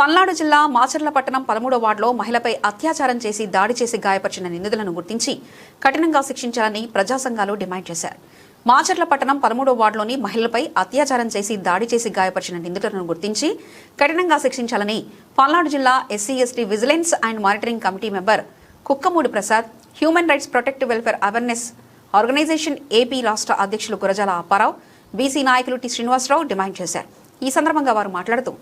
పల్నాడు జిల్లా మాచర్ల పట్టణం 13వ వార్డులో మహిళపై అత్యాచారం చేసి దాడి చేసి గాయపరిచిన నిందితులను గుర్తించి కఠినంగా శిక్షించాలని ప్రజా సంఘాలు డిమాండ్ చేశారు. మాచర్ల పట్టణం 13వ వార్డులోని మహిళలపై అత్యాచారం చేసి దాడి చేసి గాయపరిచిన నిందితులను గుర్తించి కఠినంగా శిక్షించాలని పల్నాడు జిల్లా SC ST vigilance and monitoring committee member Kukkamudi Prasad, human rights protective welfare awareness organisation AP రాష్ట్ర అధ్యక్షులు గురజాల అప్పారావు, బీసీ నాయకులు టి శ్రీనివాసరావు డిమాండ్ చేశారు. ఈ సందర్భంగా వారు మాట్లాడుతూ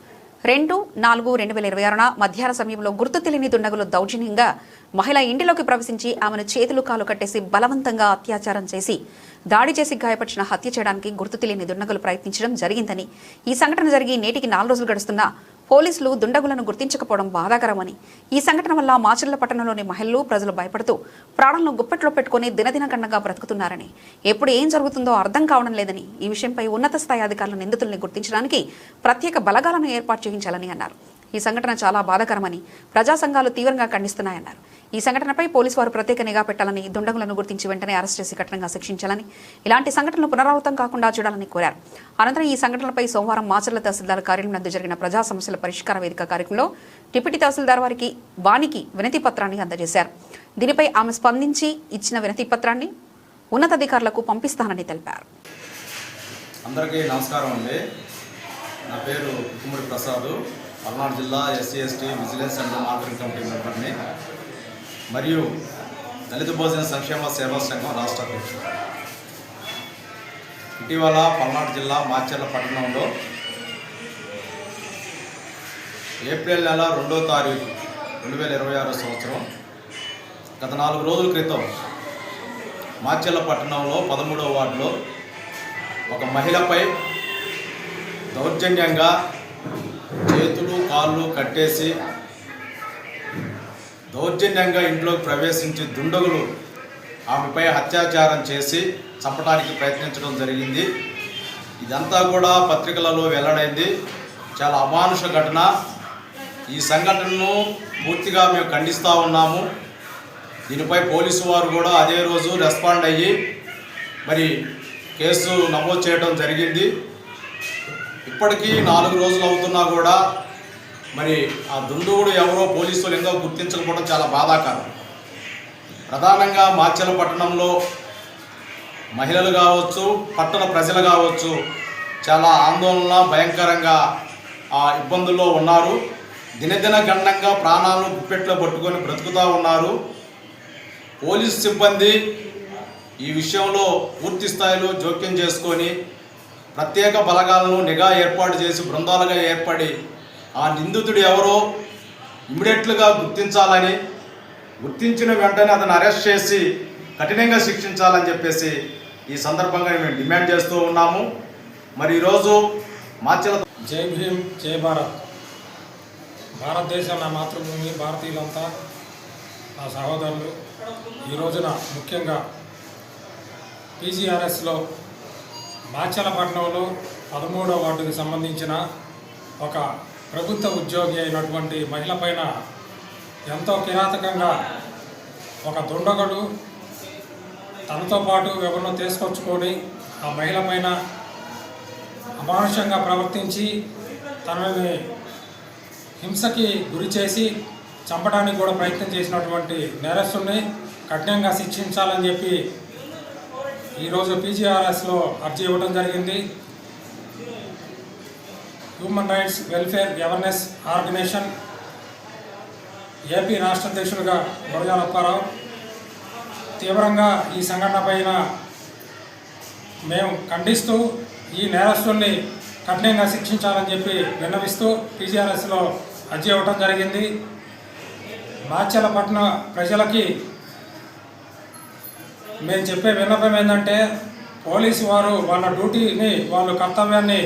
2/4/2026 మధ్యాహ్న సమయంలో గుర్తు తెలియని దుండగులు దౌర్జన్యంగా మహిళ ఇంటిలోకి ప్రవేశించి ఆమెను చేతులు కాలు కట్టేసి బలవంతంగా అత్యాచారం చేసి దాడి చేసి గాయపరిచిన హత్య చేయడానికి గుర్తు తెలియని దుండగులు ప్రయత్నించడం జరిగిందని, ఈ సంఘటన జరిగి నేటికి 4 రోజులు గడుస్తున్నా పోలీసులు దుండగులను గుర్తించకపోవడం బాధాకరమని, ఈ సంఘటన వల్ల మాచర్ల పట్టణంలోని మహిళలు ప్రజలు భయపడుతూ ప్రాణాలను గుప్పెట్లో పెట్టుకుని దినదినగండంగా బ్రతుకుతున్నారని, ఎప్పుడు ఏం జరుగుతుందో అర్థం కావడం లేదని, ఈ విషయంపై ఉన్నత స్థాయి అధికారుల నిందితుల్ని గుర్తించడానికి ప్రత్యేక బలగాలను ఏర్పాటు చేయించాలని అన్నారు. ఈ సంఘటన చాలా బాధాకరమని ప్రజా సంఘాలు తీవ్రంగా ఖండిస్తున్నాయన్నారు. ఈ సంఘటనపై పోలీసు వారు ప్రత్యేక నిఘా పెట్టాలని, దుండగులను గుర్తించి వెంటనే అరెస్ట్ చేసి కఠినంగా శిక్షించాలని, ఇలాంటి సంఘటనలు పునరావృతం కాకుండా చూడాలని కోరారు. అనంతరం ఈ సంఘటనలపై సోమవారం మాచర్ల తహసీల్దార్ కార్యాలయం నందు జరిగిన ప్రజా సమస్యల పరిష్కార వేదిక కార్యక్రమంలో డిప్యూటీ తహసీల్దార్ వారికి బానికి వినతి పత్రాన్ని అందజేశారు. దీనిపై ఆమె స్పందించి ఇచ్చిన వినతి పత్రాన్ని ఉన్నతాధికారులకు పంపిస్తానని తెలిపారు. అందరికీ నమస్కారం అండి. నా పేరు కుమ్మడి ప్రసాద్, పల్నాడు జిల్లా SC ST vigilance and monitoring committee మెంబర్ని మరియు దళిత భోజన సంక్షేమ సేవా సంఘం రాష్ట్ర అధ్యక్షుడు. ఇటీవల పల్నాడు జిల్లా మాచర్ల పట్టణంలో ఏప్రిల్ నెల 2వ తారీఖు 2026 సంవత్సరం గత 4 రోజుల క్రితం మాచర్ల పట్టణంలో 13వ వార్డులో ఒక మహిళపై దౌర్జన్యంగా చేతులు కాళ్ళు కట్టేసి దౌర్జన్యంగా ఇంట్లోకి ప్రవేశించి దుండగులు ఆమెపై అత్యాచారం చేసి చంపడానికి ప్రయత్నించడం జరిగింది. ఇదంతా కూడా పత్రికలలో వెల్లడైంది. చాలా అమానుష ఘటన. ఈ సంఘటనను పూర్తిగా మేము ఖండిస్తూ ఉన్నాము. దీనిపై పోలీసు వారు కూడా అదే రోజు రెస్పాండ్ అయ్యి మరి కేసు నమోదు చేయడం జరిగింది. ఇప్పటికీ 4 రోజులు అవుతున్నా కూడా మరి ఆ దుండగుడు ఎవరో పోలీసులు ఎంతో గుర్తించకపోవడం చాలా బాధాకరం. ప్రధానంగా మాచర్ల పట్టణంలో మహిళలు కావచ్చు, పట్టణ ప్రజలు కావచ్చు, చాలా ఆందోళన భయంకరంగా ఇబ్బందుల్లో ఉన్నారు. దినదిన గండంగా ప్రాణాలను గుప్పెట్లో పట్టుకొని బ్రతుకుతూ ఉన్నారు. పోలీసు సిబ్బంది ఈ విషయంలో పూర్తి స్థాయిలో జోక్యం చేసుకొని ప్రత్యేక బలగాలను నిఘా ఏర్పాటు చేసి బృందాలుగా ఏర్పడి ఆ నిందితుడు ఎవరో ఇమ్మీడియట్లుగా గుర్తించాలని, గుర్తించిన వెంటనే అతను అరెస్ట్ చేసి కఠినంగా శిక్షించాలని చెప్పేసి ఈ సందర్భంగా మేము డిమాండ్ చేస్తూ ఉన్నాము. మరి ఈరోజు మాచర్ల జై భీమ్, జై భారత్. భారతదేశం నా మాతృభూమి, భారతీయులంతా నా సహోదరులు. ఈ రోజున ముఖ్యంగా పీజీఆర్ఎస్లో మాచర్ల పట్టణంలో 13వ వార్డుకి సంబంధించిన ఒక ప్రభుత్వ ఉద్యోగి అయినటువంటి మహిళ పైన ఎంతో కిరాతకంగా ఒక దుండగుడు తనతో పాటు ఎవరినో తీసుకొచ్చుకొని ఆ మహిళ పైన అమానుషంగా ప్రవర్తించి తనని హింసకి గురి చేసి చంపడానికి కూడా ప్రయత్నం చేసినటువంటి నేరస్తుల్ని కఠినంగా శిక్షించాలని చెప్పి ఈరోజు పీజీఆర్ఎస్లో అర్జీ ఇవ్వడం జరిగింది. Human rights welfare awareness organisation AP రాష్ట్ర అధ్యక్షులుగా గురజాల అప్పారావు తీవ్రంగా ఈ సంఘటన పైన మేము ఖండిస్తూ ఈ నేరస్తుల్ని కఠినంగా శిక్షించాలని చెప్పి విన్నవిస్తూ పీజీఆర్ఎస్లో అర్జీ ఇవ్వడం జరిగింది. మాచర్ల పట్టణ ప్రజలకి మేము చెప్పే విన్నపం ఏంటంటే పోలీసు వారు వాళ్ళ డ్యూటీని, వాళ్ళ కర్తవ్యాన్ని